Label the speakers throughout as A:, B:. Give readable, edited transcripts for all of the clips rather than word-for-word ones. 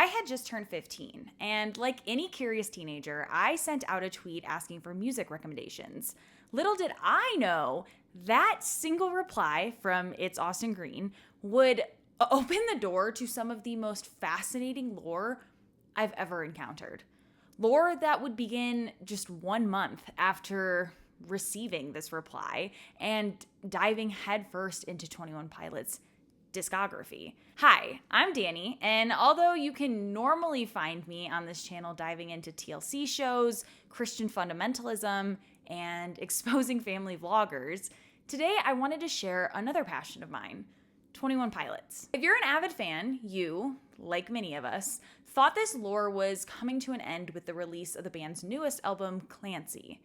A: I had just turned 15, and like any curious teenager, I sent out a tweet asking for music recommendations. Little did I know that single reply from It's Austin Green would open the door to some of the most fascinating lore I've ever encountered. Lore that would begin just 1 month after receiving this reply and diving headfirst into 21 Pilots' discography. Hi, I'm Danny, and although you can normally find me on this channel diving into TLC shows, Christian fundamentalism, and exposing family vloggers, today I wanted to share another passion of mine, 21 Pilots. If you're an avid fan, you, like many of us, thought this lore was coming to an end with the release of the band's newest album, Clancy.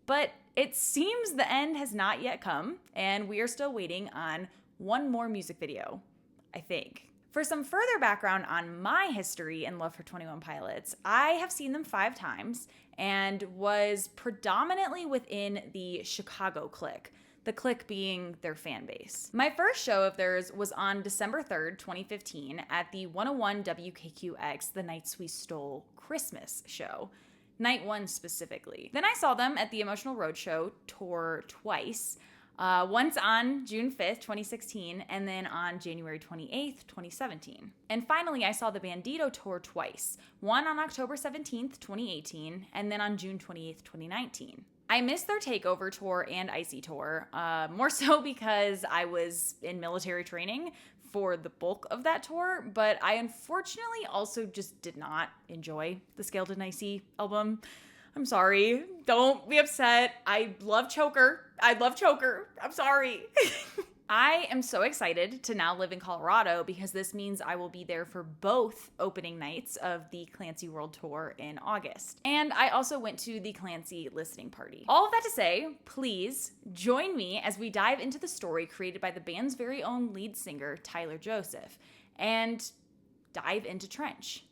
A: But it seems the end has not yet come, and we are still waiting on one more music video, I think. For some further background on my history and love for 21 Pilots, I have seen them 5 times and was predominantly within the Chicago Clique, the Clique being their fan base. My first show of theirs was on December 3rd, 2015 at the 101 WKQX The Nights We Stole Christmas show. Night 1 specifically. Then I saw them at the Emotional Roadshow tour twice, once on June 5th, 2016, and then on January 28th, 2017. And finally, I saw the Bandito tour twice, one on October 17th, 2018, and then on June 28th, 2019. I missed their Takeover tour and Icy tour, more so because I was in military training for the bulk of that tour, but I unfortunately also just did not enjoy the Scaled and Icy album. I'm sorry. Don't be upset. I love Choker. I'm sorry. I am so excited to now live in Colorado because this means I will be there for both opening nights of the Clancy World Tour in August. And I also went to the Clancy listening party. All of that to say, please join me as we dive into the story created by the band's very own lead singer, Tyler Joseph, and dive into Trench.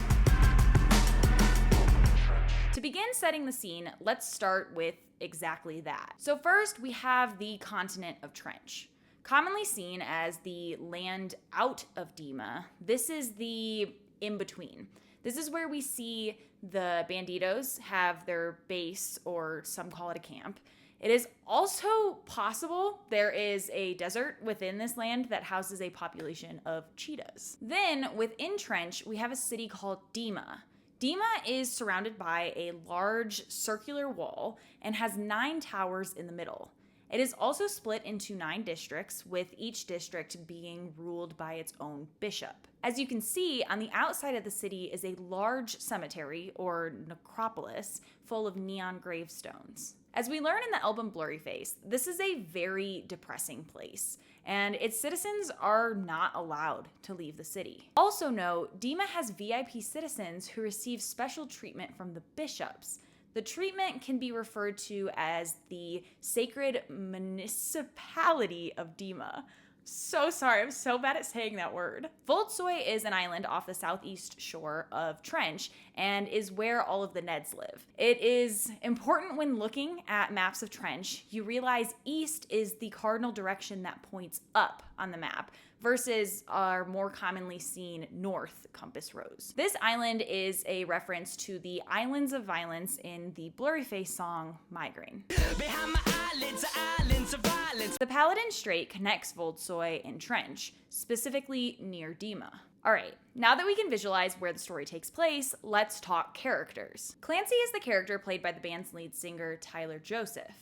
A: To begin setting the scene, let's start with exactly that. So first, we have the continent of Trench. Commonly seen as the land out of Dema, this is the in-between. This is where we see the Banditos have their base, or some call it a camp. It is also possible there is a desert within this land that houses a population of cheetahs. Then, within Trench, we have a city called Dema. Dema is surrounded by a large circular wall and has 9 towers in the middle. It is also split into 9 districts, with each district being ruled by its own bishop. As you can see, on the outside of the city is a large cemetery, or necropolis, full of neon gravestones. As we learn in the album Blurryface, this is a very depressing place, and its citizens are not allowed to leave the city. Also note, Dema has VIP citizens who receive special treatment from the bishops. The treatment can be referred to as the Sacred Municipality of Dema. So sorry, I'm so bad at saying that word. Voldsøy is an island off the southeast shore of Trench and is where all of the Neds live. It is important when looking at maps of Trench, you realize east is the cardinal direction that points up on the map versus our more commonly seen north compass rose. This island is a reference to the Islands of Violence in the Blurryface song Migraine. Behind my eyelids are islands of violence. The Paladin Strait connects Voldsøy and Trench, specifically near Dema. Alright, now that we can visualize where the story takes place, let's talk characters. Clancy is the character played by the band's lead singer, Tyler Joseph.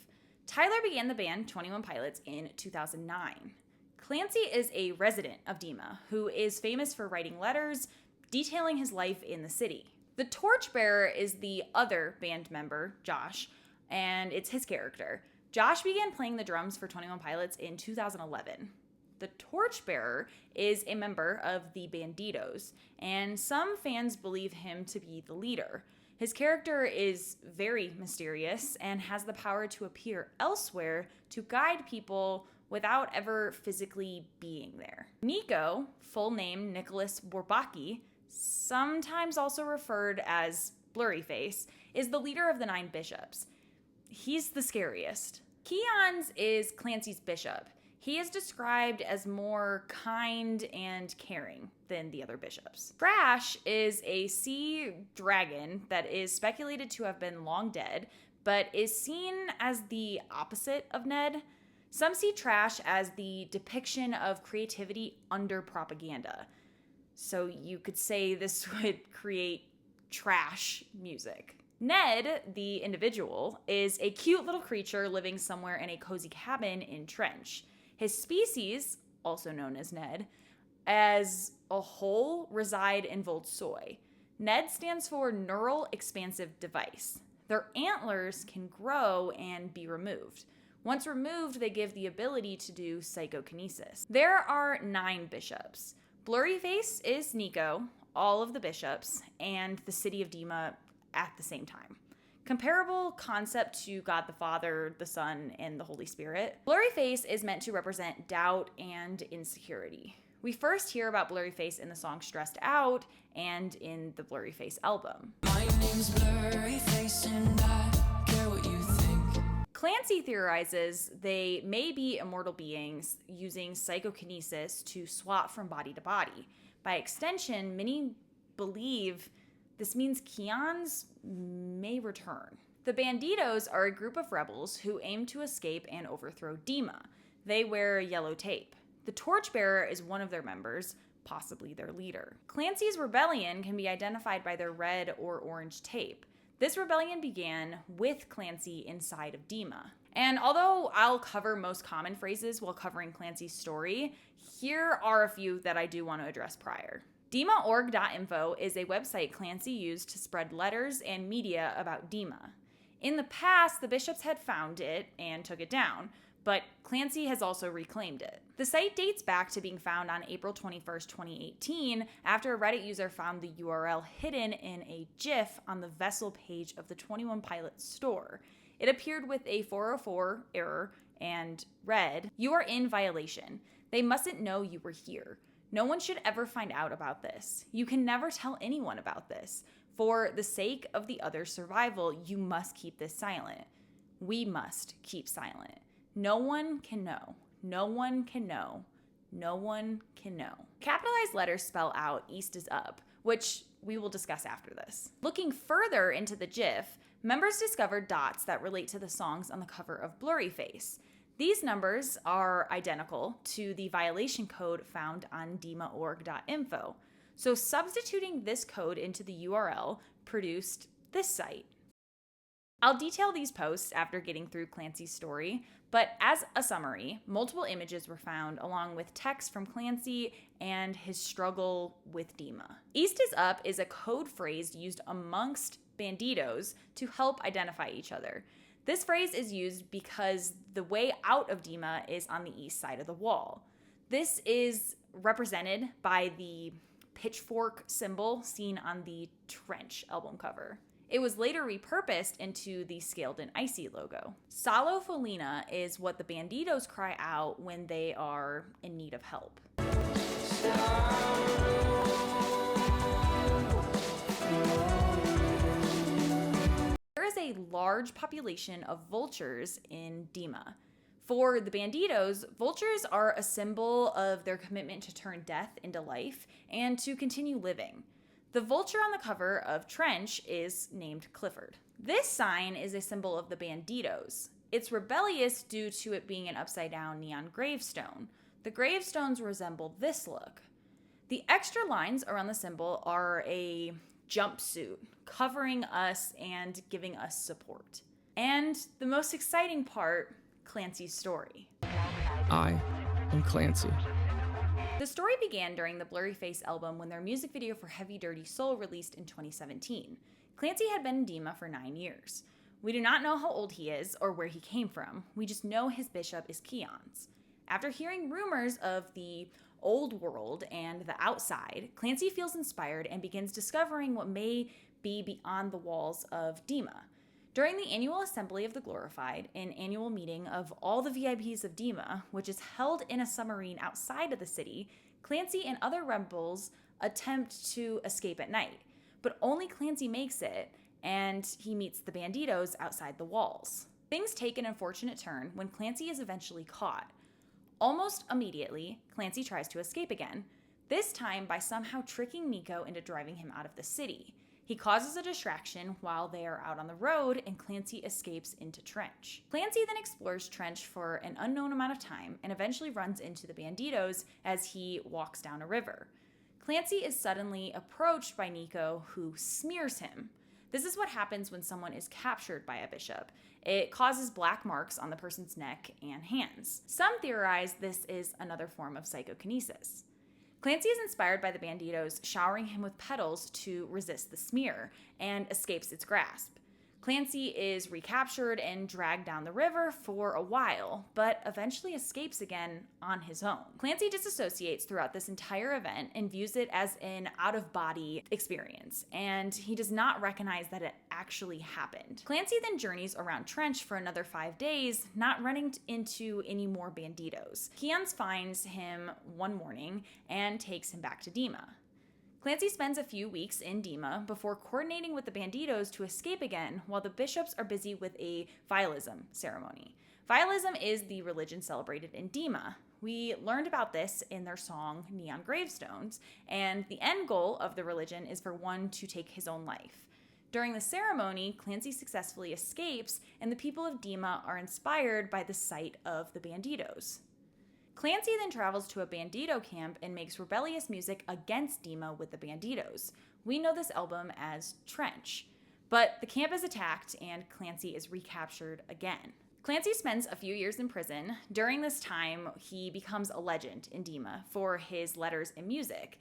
A: Tyler began the band 21 Pilots in 2009. Clancy is a resident of Dema who is famous for writing letters detailing his life in the city. The Torchbearer is the other band member, Josh, and it's his character. Josh began playing the drums for 21 Pilots in 2011. The Torchbearer is a member of the Banditos, and some fans believe him to be the leader. His character is very mysterious and has the power to appear elsewhere to guide people without ever physically being there. Nico, full name Nicholas Bourbaki, sometimes also referred as Blurryface, is the leader of the 9 bishops. He's the scariest. Keons is Clancy's bishop. He is described as more kind and caring than the other bishops. Trash is a sea dragon that is speculated to have been long dead, but is seen as the opposite of Ned. Some see Trash as the depiction of creativity under propaganda. So you could say this would create trash music. Ned, the individual, is a cute little creature living somewhere in a cozy cabin in Trench. His species, also known as Ned, as a whole reside in Voldsøy. Ned stands for Neural Expansive Device. Their antlers can grow and be removed. Once removed, they give the ability to do psychokinesis. There are 9 bishops. Blurryface is Nico, all of the bishops, and the City of Dema at the same time. Comparable concept to God the Father, the Son, and the Holy Spirit. Blurryface is meant to represent doubt and insecurity. We first hear about Blurryface in the song Stressed Out and in the Blurryface album.
B: My name's Blurryface and I care what you think.
A: Clancy theorizes they may be immortal beings using psychokinesis to swap from body to body. By extension, many believe this means Keons may return. The Banditos are a group of rebels who aim to escape and overthrow Dema. They wear yellow tape. The Torchbearer is one of their members, possibly their leader. Clancy's rebellion can be identified by their red or orange tape. This rebellion began with Clancy inside of Dema. And although I'll cover most common phrases while covering Clancy's story, here are a few that I do want to address prior. DMAORG.INFO is a website Clancy used to spread letters and media about Dema. In the past, the bishops had found it and took it down, but Clancy has also reclaimed it. The site dates back to being found on April 21st, 2018, after a Reddit user found the URL hidden in a GIF on the vessel page of the 21 Pilots store. It appeared with a 404 error and read, "You are in violation. They mustn't know you were here. No one should ever find out about this. You can never tell anyone about this. For the sake of the other's survival, you must keep this silent. We must keep silent. No one can know. No one can know. No one can know." Capitalized letters spell out "East is up," which we will discuss after this. Looking further into the GIF, members discovered dots that relate to the songs on the cover of Blurryface. These numbers are identical to the violation code found on DMAORG.INFO. So substituting this code into the URL produced this site. I'll detail these posts after getting through Clancy's story, but as a summary, multiple images were found along with text from Clancy and his struggle with Dema. "East is up" is a code phrase used amongst Banditos to help identify each other. This phrase is used because the way out of Dema is on the east side of the wall. This is represented by the pitchfork symbol seen on the Trench album cover. It was later repurposed into the Scaled and Icy logo. Sahlo Folina is what the Banditos cry out when they are in need of help. There is a large population of vultures in Dema. For the Banditos, vultures are a symbol of their commitment to turn death into life and to continue living. The vulture on the cover of Trench is named Clifford. This sign is a symbol of the Banditos. It's rebellious due to it being an upside-down neon gravestone. The gravestones resemble this look. The extra lines around the symbol are a jumpsuit covering us and giving us support. And the most exciting part, Clancy's story.
C: I am Clancy.
A: The story began during the Blurryface album when their music video for HeavyDirtySoul released in 2017. Clancy had been in Dema for 9 years. We do not know how old he is or where he came from. We just know his bishop is Keons. After hearing rumors of the old world and the outside, Clancy feels inspired and begins discovering what may be beyond the walls of Dema. During the annual assembly of the Glorified, an annual meeting of all the VIPs of Dema, which is held in a submarine outside of the city, Clancy and other rebels attempt to escape at night. But only Clancy makes it, and he meets the Banditos outside the walls. Things take an unfortunate turn when Clancy is eventually caught. Almost immediately, Clancy tries to escape again, this time by somehow tricking Nico into driving him out of the city. He causes a distraction while they are out on the road, and Clancy escapes into Trench. Clancy then explores Trench for an unknown amount of time and eventually runs into the Banditos as he walks down a river. Clancy is suddenly approached by Nico, who smears him. This is what happens when someone is captured by a bishop. It causes black marks on the person's neck and hands. Some theorize this is another form of psychokinesis. Clancy is inspired by the Banditos showering him with petals to resist the smear and escapes its grasp. Clancy is recaptured and dragged down the river for a while, but eventually escapes again on his own. Clancy disassociates throughout this entire event and views it as an out-of-body experience, and he does not recognize that it actually happened. Clancy then journeys around Trench for another 5 days, not running into any more Banditos. Keons finds him one morning and takes him back to Dema. Clancy spends a few weeks in Dema before coordinating with the Banditos to escape again while the bishops are busy with a Vialism ceremony. Vialism is the religion celebrated in Dema. We learned about this in their song Neon Gravestones, and the end goal of the religion is for one to take his own life. During the ceremony, Clancy successfully escapes, and the people of Dema are inspired by the sight of the Banditos. Clancy then travels to a Bandito camp and makes rebellious music against Dema with the Banditos. We know this album as Trench, but the camp is attacked and Clancy is recaptured again. Clancy spends a few years in prison. During this time, he becomes a legend in Dema for his letters and music.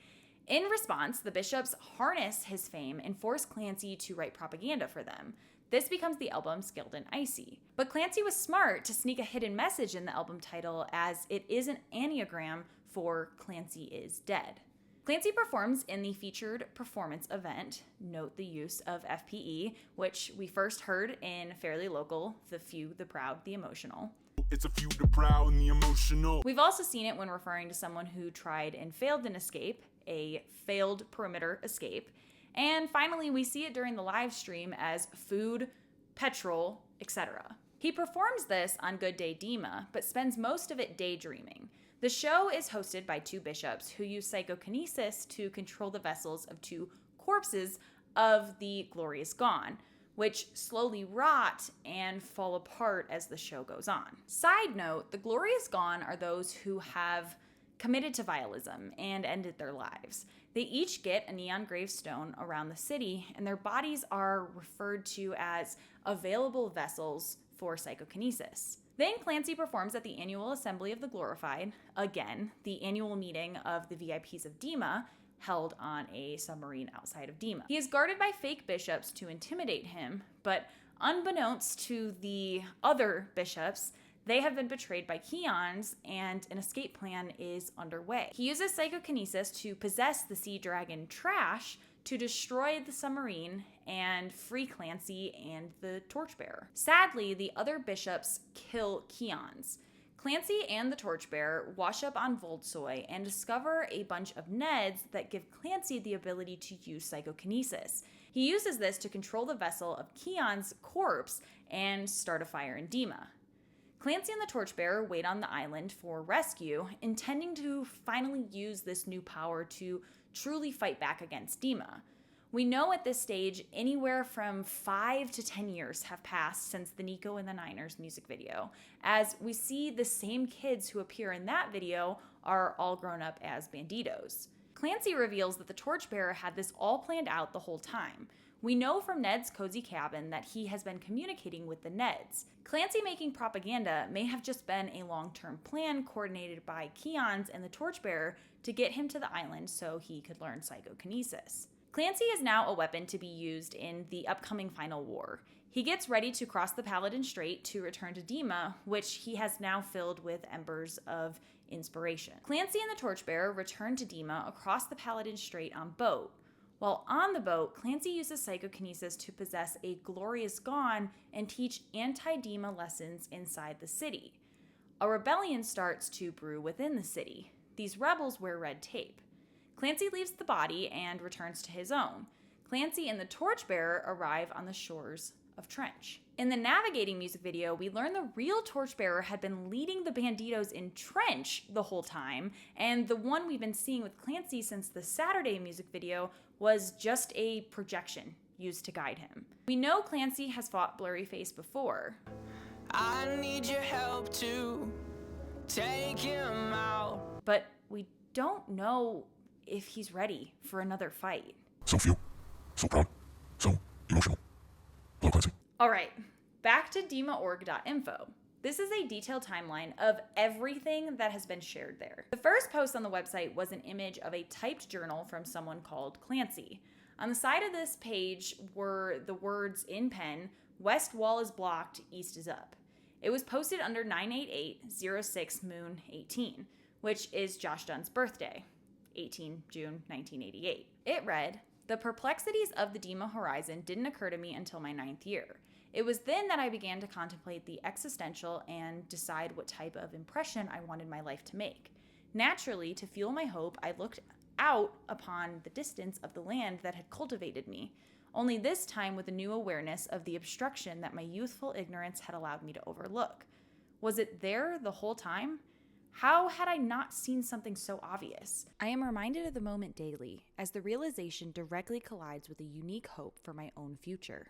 A: In response, the bishops harness his fame and force Clancy to write propaganda for them. This becomes the album Skilled and Icy. But Clancy was smart to sneak a hidden message in the album title, as it is an anagram for Clancy is Dead. Clancy performs in the featured performance event, note the use of FPE, which we first heard in Fairly Local, The Few, the Proud, the Emotional.
D: It's a few, the proud, and the emotional.
A: We've also seen it when referring to someone who tried and failed an escape, a failed perimeter escape. And finally, we see it during the live stream as food, petrol, etc. He performs this on Good Day Dema, but spends most of it daydreaming. The show is hosted by two bishops who use psychokinesis to control the vessels of two corpses of the Glorious Gone, which slowly rot and fall apart as the show goes on. Side note, the Glorious Gone are those who have committed to Vialism and ended their lives. They each get a neon gravestone around the city, and their bodies are referred to as available vessels for psychokinesis. Then Clancy performs at the annual Assembly of the Glorified, again, the annual meeting of the VIPs of Dema, held on a submarine outside of Dema. He is guarded by fake bishops to intimidate him, but unbeknownst to the other bishops, they have been betrayed by Keons, and an escape plan is underway. He uses psychokinesis to possess the sea dragon Trash to destroy the submarine and free Clancy and the Torchbearer. Sadly, the other bishops kill Keons. Clancy and the Torchbearer wash up on Voldsøy and discover a bunch of Neds that give Clancy the ability to use psychokinesis. He uses this to control the vessel of Keons' corpse and start a fire in Dema. Clancy and the Torchbearer wait on the island for rescue, intending to finally use this new power to truly fight back against Dema. We know at this stage anywhere from 5 to 10 years have passed since the Nico and the Niners music video, as we see the same kids who appear in that video are all grown up as Banditos. Clancy reveals that the Torchbearer had this all planned out the whole time. We know from Ned's cozy cabin that he has been communicating with the Neds. Clancy making propaganda may have just been a long-term plan coordinated by Keons and the Torchbearer to get him to the island so he could learn psychokinesis. Clancy is now a weapon to be used in the upcoming final war. He gets ready to cross the Paladin Strait to return to Dema, which he has now filled with embers of inspiration. Clancy and the Torchbearer return to Dema across the Paladin Strait on boat. While on the boat, Clancy uses psychokinesis to possess a Glorious Gone and teach anti-Dema lessons inside the city. A rebellion starts to brew within the city. These rebels wear red tape. Clancy leaves the body and returns to his own. Clancy and the Torchbearer arrive on the shores of Trench. In the Navigating music video, we learn the real Torchbearer had been leading the Banditos in Trench the whole time, and the one we've been seeing with Clancy since the Saturday music video was just a projection used to guide him. We know Clancy has fought Blurryface before.
B: I need your help to take him out.
A: But we don't know if he's ready for another fight.
E: So few, so proud, so emotional. Hello, Clancy.
A: All right, back to DMAORG.INFO. This is a detailed timeline of everything that has been shared there. The first post on the website was an image of a typed journal from someone called Clancy. On the side of this page were the words in pen, "West wall is blocked, east is up." It was posted under 98806 Moon 18, which is Josh Dunn's birthday, 18 June 1988. It read, "The perplexities of the Dema horizon didn't occur to me until my 9th year. It was then that I began to contemplate the existential and decide what type of impression I wanted my life to make. Naturally, to fuel my hope, I looked out upon the distance of the land that had cultivated me, only this time with a new awareness of the obstruction that my youthful ignorance had allowed me to overlook. Was it there the whole time? How had I not seen something so obvious? I am reminded of the moment daily, as the realization directly collides with a unique hope for my own future.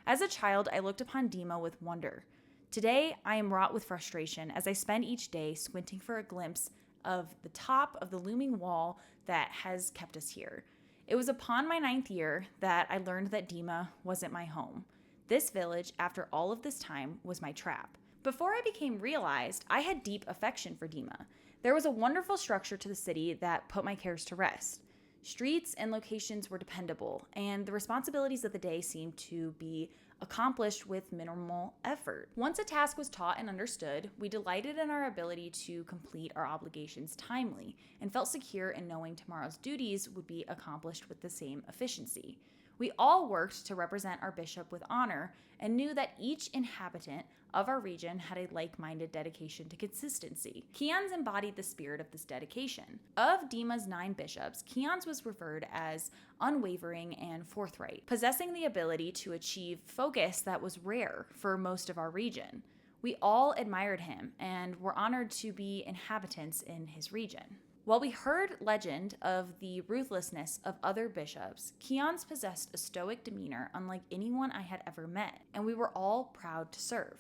A: As a child, I looked upon Dema with wonder. Today, I am wrought with frustration as I spend each day squinting for a glimpse of the top of the looming wall that has kept us here. It was upon my 9th year that I learned that Dema wasn't my home. This village, after all of this time, was my trap. Before I became realized, I had deep affection for Dema. There was a wonderful structure to the city that put my cares to rest. Streets and locations were dependable, and the responsibilities of the day seemed to be accomplished with minimal effort. Once a task was taught and understood, we delighted in our ability to complete our obligations timely, and felt secure in knowing tomorrow's duties would be accomplished with the same efficiency. We all worked to represent our bishop with honor and knew that each inhabitant of our region had a like-minded dedication to consistency. Keons embodied the spirit of this dedication. Of Dema's 9 bishops, Keons was referred as unwavering and forthright, possessing the ability to achieve focus that was rare for most of our region. We all admired him and were honored to be inhabitants in his region. While we heard legend of the ruthlessness of other bishops, Keons possessed a stoic demeanor unlike anyone I had ever met, and we were all proud to serve.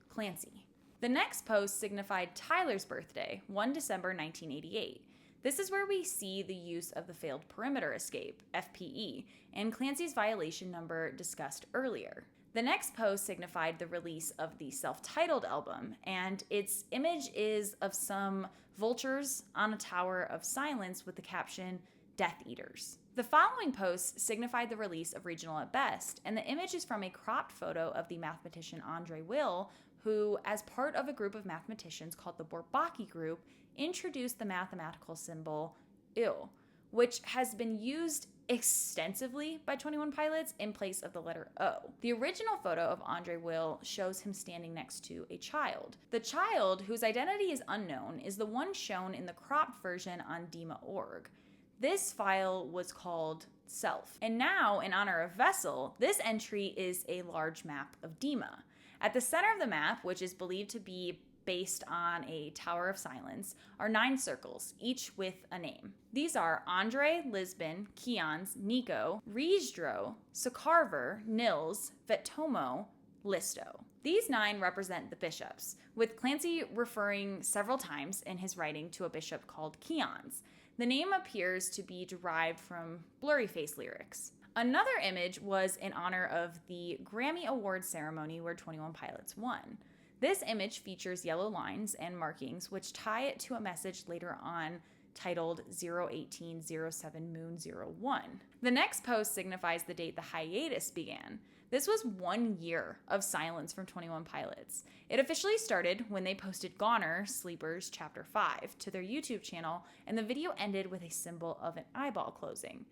A: Clancy. The next post signified Tyler's birthday, 1 December 1988. This is where we see the use of the failed perimeter escape, FPE, and Clancy's violation number discussed earlier. The next post signified the release of the self-titled album, and its image is of some vultures on a tower of silence with the caption, "Death Eaters." The following post signified the release of Regional at Best, and the image is from a cropped photo of the mathematician Andre Will, who, as part of a group of mathematicians called the Bourbaki Group, introduced the mathematical symbol IL, which has been used extensively by 21 Pilots in place of the letter O. The original photo of Andre Will shows him standing next to a child. The child, whose identity is unknown, is the one shown in the cropped version on DMAORG. This file was called Self. And now, in honor of Vessel, this entry is a large map of Dema. At the center of the map, which is believed to be based on a Tower of Silence, are 9 circles, each with a name. These are Andre, Lisbon, Keons, Nico, Riesdro, Socarver, Nils, Vetomo, Listo. These 9 represent the bishops, with Clancy referring several times in his writing to a bishop called Keons. The name appears to be derived from Blurryface lyrics. Another image was in honor of the Grammy Awards ceremony where 21 Pilots won. This image features yellow lines and markings which tie it to a message later on titled 01807 Moon 01. The next post signifies the date the hiatus began. This was 1 year of silence from 21 Pilots. It officially started when they posted Goner, Sleepers, Chapter 5 to their YouTube channel, and the video ended with a symbol of an eyeball closing.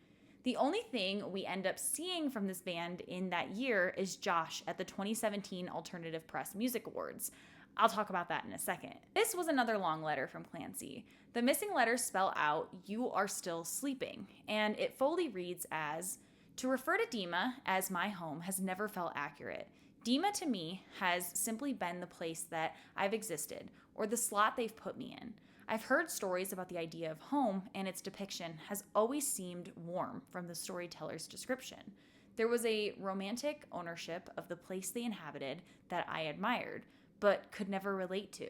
A: The only thing we end up seeing from this band in that year is Josh at the 2017 Alternative Press Music Awards. I'll talk about that in a second. This was another long letter from Clancy. The missing letters spell out, "You are still sleeping," and it fully reads as, "To refer to Dema as my home has never felt accurate. Dema to me has simply been the place that I've existed, or the slot they've put me in. I've heard stories about the idea of home, and its depiction has always seemed warm from the storyteller's description. There was a romantic ownership of the place they inhabited that I admired, but could never relate to.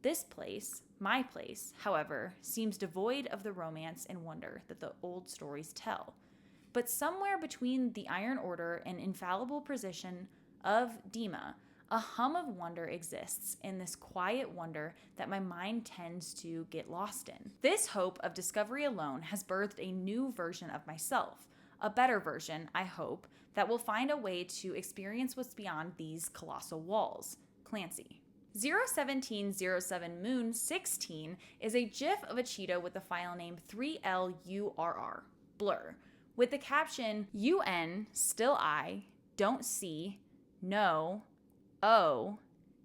A: This place, my place, however, seems devoid of the romance and wonder that the old stories tell. But somewhere between the Iron Order and infallible precision of Dema, a hum of wonder exists in this quiet wonder that my mind tends to get lost in. This hope of discovery alone has birthed a new version of myself, a better version, I hope, that will find a way to experience what's beyond these colossal walls. Clancy. 01707 Moon 16 is a GIF of a cheetah with the file name 3LURR, Blur, with the caption, UN, still I, don't see, no, O,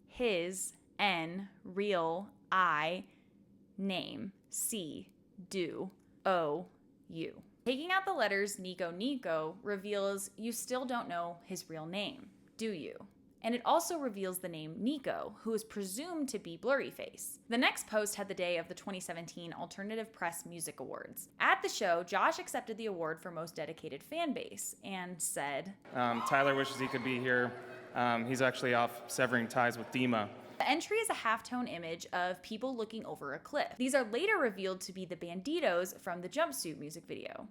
A: his, N, real, I, name, C, do, O, you. Taking out the letters Nico reveals you still don't know his real name, do you? And it also reveals the name Nico, who is presumed to be Blurryface. The next post had the day of the 2017 Alternative Press Music Awards. At the show, Josh accepted the award for Most Dedicated Fan Base and said,
F: Tyler wishes he could be here. He's actually off severing ties with Dema.
A: The entry is a halftone image of people looking over a cliff. These are later revealed to be the Banditos from the Jumpsuit music video.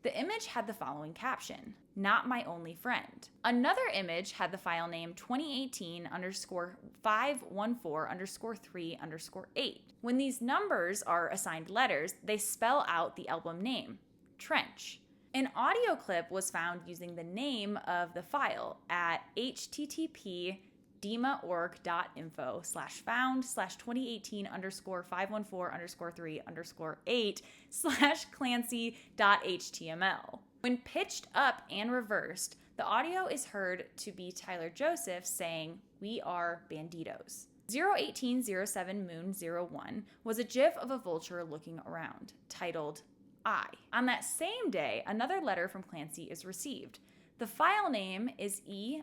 A: The image had the following caption, not my only friend. Another image had the file name 2018-514-3-8. When these numbers are assigned letters, they spell out the album name, Trench. An audio clip was found using the name of the file at http DMAORG.INFO /found/2018_514_3_8/Clancy.html. When pitched up and reversed, the audio is heard to be Tyler Joseph saying, "We are Banditos." 01807 Moon 01 was a GIF of a vulture looking around, titled I. On that same day, another letter from Clancy is received. The file name is E_SR_EVE_R.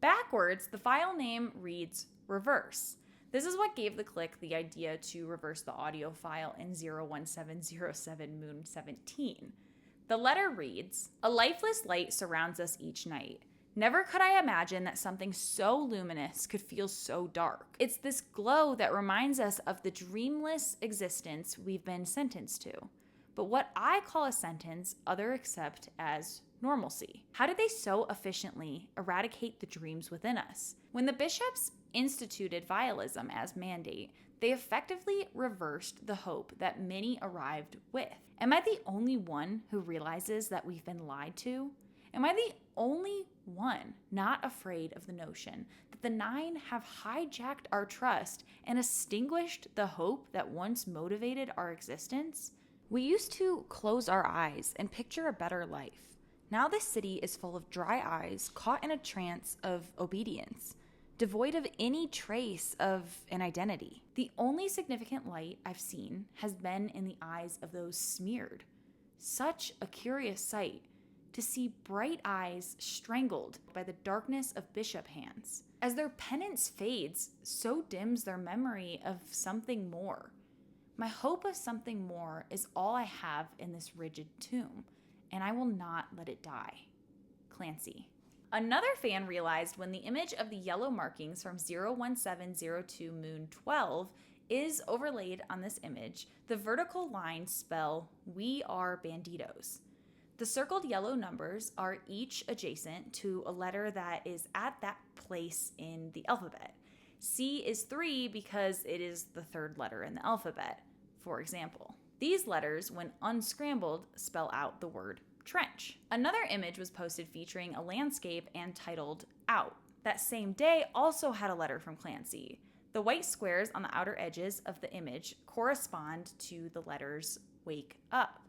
A: Backwards, the file name reads reverse. This is what gave the Clique the idea to reverse the audio file in 01707 Moon 17. The letter reads, a lifeless light surrounds us each night. Never could I imagine that something so luminous could feel so dark. It's this glow that reminds us of the dreamless existence we've been sentenced to. But what I call a sentence, others accept as normalcy. How did they so efficiently eradicate the dreams within us? When the bishops instituted Vialism as mandate, they effectively reversed the hope that many arrived with. Am I the only one who realizes that we've been lied to? Am I the only one not afraid of the notion that the Nine have hijacked our trust and extinguished the hope that once motivated our existence? We used to close our eyes and picture a better life. Now this city is full of dry eyes caught in a trance of obedience, devoid of any trace of an identity. The only significant light I've seen has been in the eyes of those smeared. Such a curious sight to see bright eyes strangled by the darkness of bishop hands. As their penance fades, so dims their memory of something more. My hope of something more is all I have in this rigid tomb, and I will not let it die. Clancy. Another fan realized when the image of the yellow markings from 01702 Moon 12 is overlaid on this image, the vertical lines spell, "We are Banditos." The circled yellow numbers are each adjacent to a letter that is at that place in the alphabet. C is 3 because it is the third letter in the alphabet, for example. These letters, when unscrambled, spell out the word trench. Another image was posted featuring a landscape and titled Out. That same day also had a letter from Clancy. The white squares on the outer edges of the image correspond to the letters Wake Up.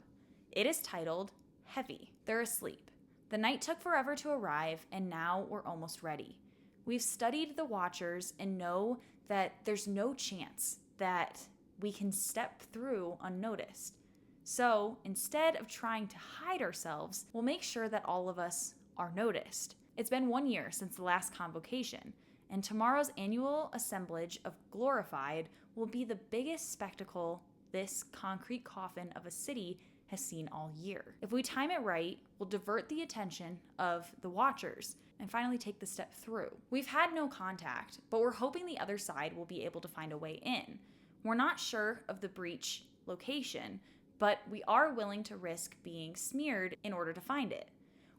A: It is titled Heavy. They're asleep. The night took forever to arrive, and now we're almost ready. We've studied the Watchers and know that there's no chance that we can step through unnoticed. So instead of trying to hide ourselves, we'll make sure that all of us are noticed. It's been 1 year since the last convocation, and tomorrow's annual assemblage of Glorified will be the biggest spectacle this concrete coffin of a city has seen all year. If we time it right, we'll divert the attention of the watchers and finally take the step through. We've had no contact, but we're hoping the other side will be able to find a way in. We're not sure of the breach location, but we are willing to risk being smeared in order to find it.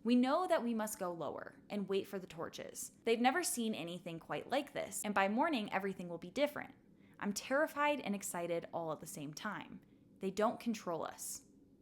A: We know that we must go lower and wait for the torches. They've never seen anything quite like this, and by morning, everything will be different. I'm terrified and excited all at the same time. They don't control us.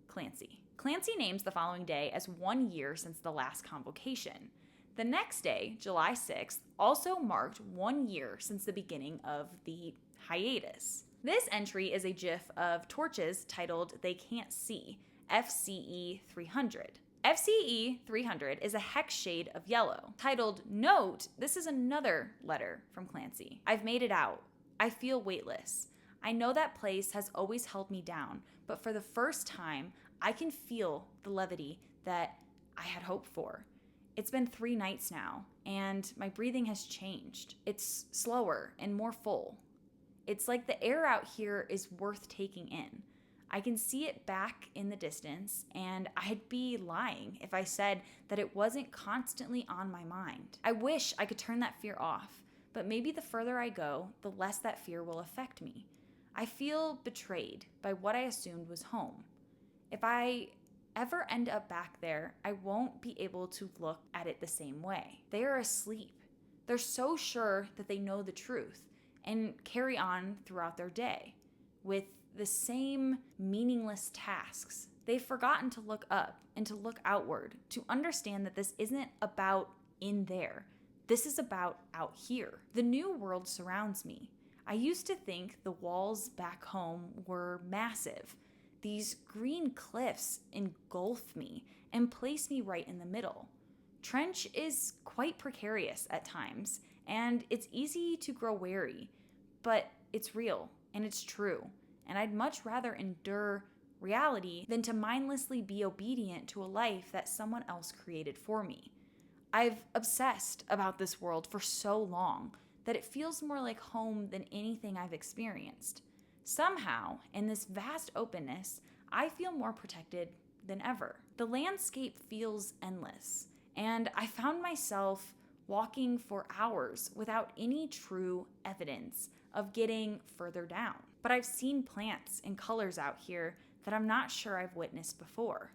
A: Clancy. Clancy names the following day as 1 year since the last convocation. The next day, July 6th, also marked 1 year since the beginning of the hiatus. This entry is a GIF of torches titled They Can't See, FCE 300. FCE 300 is a hex shade of yellow. Titled Note, this is another letter from Clancy. I've made it out. I feel weightless. I know that place has always held me down, but for the first time, I can feel the levity that I had hoped for. It's been 3 nights now, and my breathing has changed. It's slower and more full. It's like the air out here is worth taking in. I can see it back in the distance, and I'd be lying if I said that it wasn't constantly on my mind. I wish I could turn that fear off, but maybe the further I go, the less that fear will affect me. I feel betrayed by what I assumed was home. If I ever end up back there, I won't be able to look at it the same way. They are asleep. They're so sure that they know the truth and carry on throughout their day with the same meaningless tasks. They've forgotten to look up and to look outward, to understand that this isn't about in there. This is about out here. The new world surrounds me. I used to think the walls back home were massive. These green cliffs engulf me and place me right in the middle. Trench is quite precarious at times, and it's easy to grow wary, but it's real and it's true, and I'd much rather endure reality than to mindlessly be obedient to a life that someone else created for me. I've obsessed about this world for so long that it feels more like home than anything I've experienced. Somehow, in this vast openness, I feel more protected than ever. The landscape feels endless, and I found myself walking for hours without any true evidence of getting further down. But I've seen plants and colors out here that I'm not sure I've witnessed before.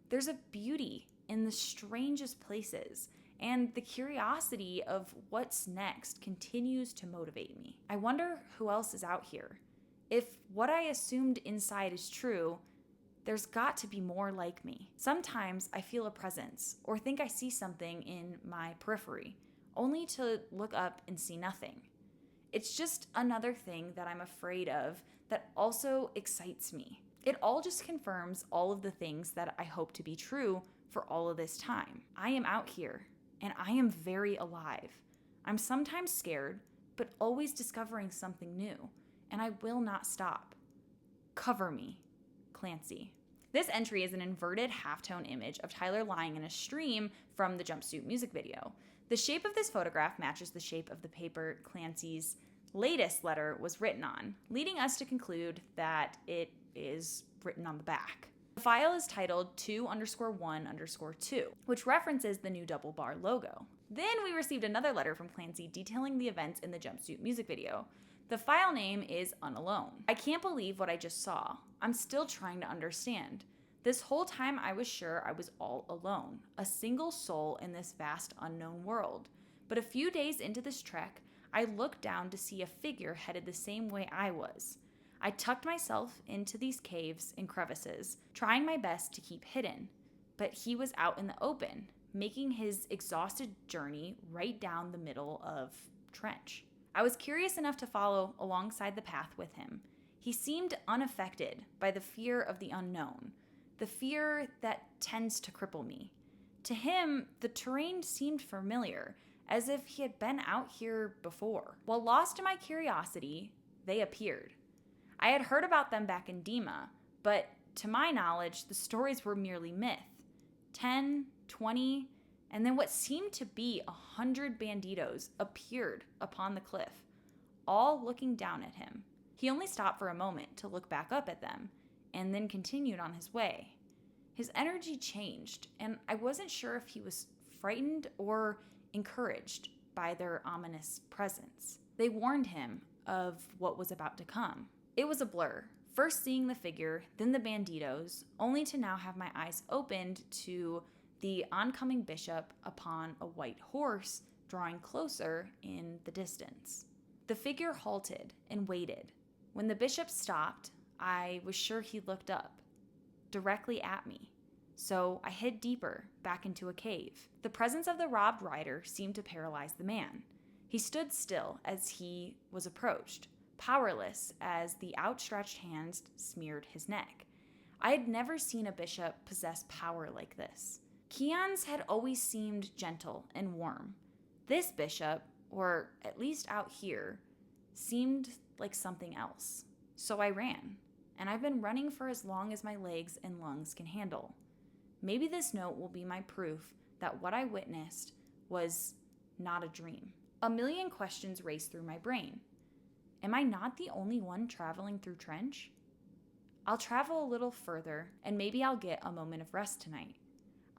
A: There's a beauty in the strangest places, and the curiosity of what's next continues to motivate me. I wonder who else is out here. If what I assumed inside is true, there's got to be more like me. Sometimes I feel a presence or think I see something in my periphery, only to look up and see nothing. It's just another thing that I'm afraid of that also excites me. It all just confirms all of the things that I hope to be true for all of this time. I am out here, and I am very alive. I'm sometimes scared, but always discovering something new, and I will not stop. Cover me, Clancy. This entry is an inverted halftone image of Tyler lying in a stream from the Jumpsuit music video. The shape of this photograph matches the shape of the paper Clancy's latest letter was written on, leading us to conclude that it is written on the back. The file is titled 2_1_2, which references the new double bar logo. Then we received another letter from Clancy detailing the events in the Jumpsuit music video. The file name is Unalone. I can't believe what I just saw. I'm still trying to understand. This whole time I was sure I was all alone, a single soul in this vast unknown world. But a few days into this trek, I looked down to see a figure headed the same way I was. I tucked myself into these caves and crevices, trying my best to keep hidden. But he was out in the open, making his exhausted journey right down the middle of trench. I was curious enough to follow alongside the path with him. He seemed unaffected by the fear of the unknown, the fear that tends to cripple me. To him, the terrain seemed familiar, as if he had been out here before. While lost in my curiosity, they appeared. I had heard about them back in Dema, but to my knowledge, the stories were merely myth. 10, 20, and then what seemed to be 100 banditos appeared upon the cliff, all looking down at him. He only stopped for a moment to look back up at them, and then continued on his way. His energy changed, and I wasn't sure if he was frightened or encouraged by their ominous presence. They warned him of what was about to come. It was a blur, first seeing the figure, then the banditos, only to now have my eyes opened to the oncoming bishop upon a white horse drawing closer in the distance. The figure halted and waited. When the bishop stopped, I was sure he looked up, directly at me. So I hid deeper, back into a cave. The presence of the robbed rider seemed to paralyze the man. He stood still as he was approached, powerless as the outstretched hands smeared his neck. I had never seen a bishop possess power like this. Keons had always seemed gentle and warm. This bishop, or at least out here, seemed like something else. So I ran, and I've been running for as long as my legs and lungs can handle. Maybe this note will be my proof that what I witnessed was not a dream. A million questions raced through my brain. Am I not the only one traveling through Trench? I'll travel a little further, and maybe I'll get a moment of rest tonight.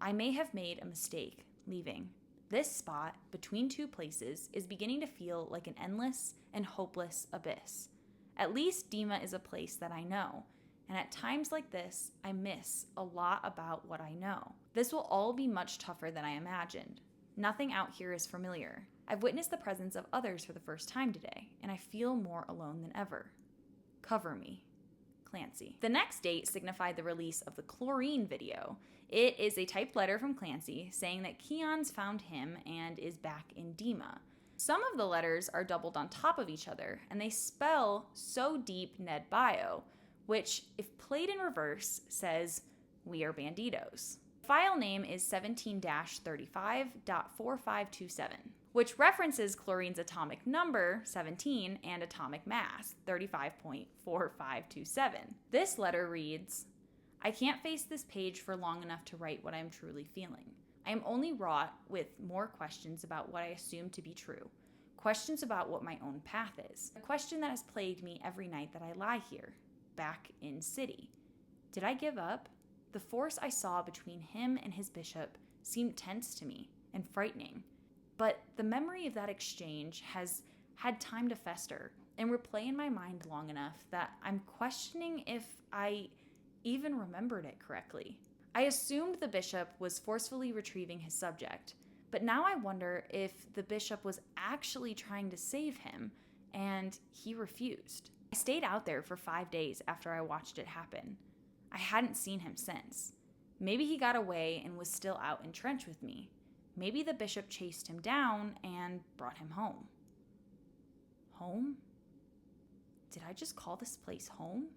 A: I may have made a mistake leaving. This spot, between two places, is beginning to feel like an endless and hopeless abyss. At least Dema is a place that I know, and at times like this, I miss a lot about what I know. This will all be much tougher than I imagined. Nothing out here is familiar. I've witnessed the presence of others for the first time today, and I feel more alone than ever. Cover me. Clancy. The next date signified the release of the chlorine video. It is a typed letter from Clancy saying that Keons found him and is back in Dema. Some of the letters are doubled on top of each other, and they spell So Deep Ned Bio, which, if played in reverse, says, "We are Banditos." File name is 17-35.4527, which references chlorine's atomic number, 17, and atomic mass, 35.4527. This letter reads, "I can't face this page for long enough to write what I am truly feeling. I am only wrought with more questions about what I assume to be true. Questions about what my own path is. A question that has plagued me every night that I lie here, back in City. Did I give up? The force I saw between him and his bishop seemed tense to me and frightening. But the memory of that exchange has had time to fester and replay in my mind long enough that I'm questioning if I even remembered it correctly. I assumed the bishop was forcefully retrieving his subject, but now I wonder if the bishop was actually trying to save him and he refused. I stayed out there for 5 days after I watched it happen. I hadn't seen him since. Maybe he got away and was still out in Trench with me. Maybe the bishop chased him down and brought him home. Home? Did I just call this place home?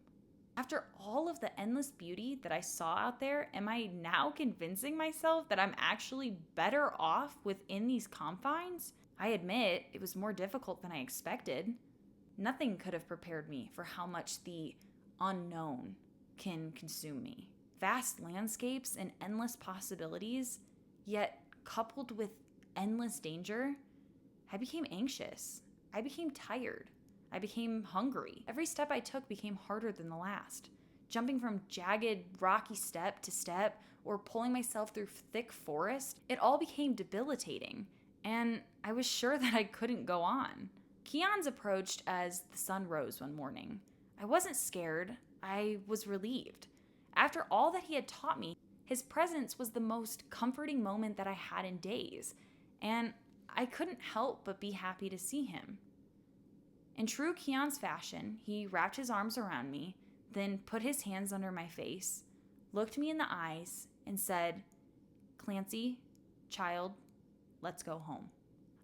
A: After all of the endless beauty that I saw out there, am I now convincing myself that I'm actually better off within these confines? I admit it was more difficult than I expected. Nothing could have prepared me for how much the unknown can consume me. Vast landscapes and endless possibilities, yet coupled with endless danger. I became anxious. I became tired. I became hungry. Every step I took became harder than the last. Jumping from jagged, rocky step to step, or pulling myself through thick forest, it all became debilitating, and I was sure that I couldn't go on. Keons approached as the sun rose one morning. I wasn't scared. I was relieved. After all that he had taught me, his presence was the most comforting moment that I had in days, and I couldn't help but be happy to see him. In true Keons fashion, he wrapped his arms around me, then put his hands under my face, looked me in the eyes, and said, "Clancy, child, let's go home."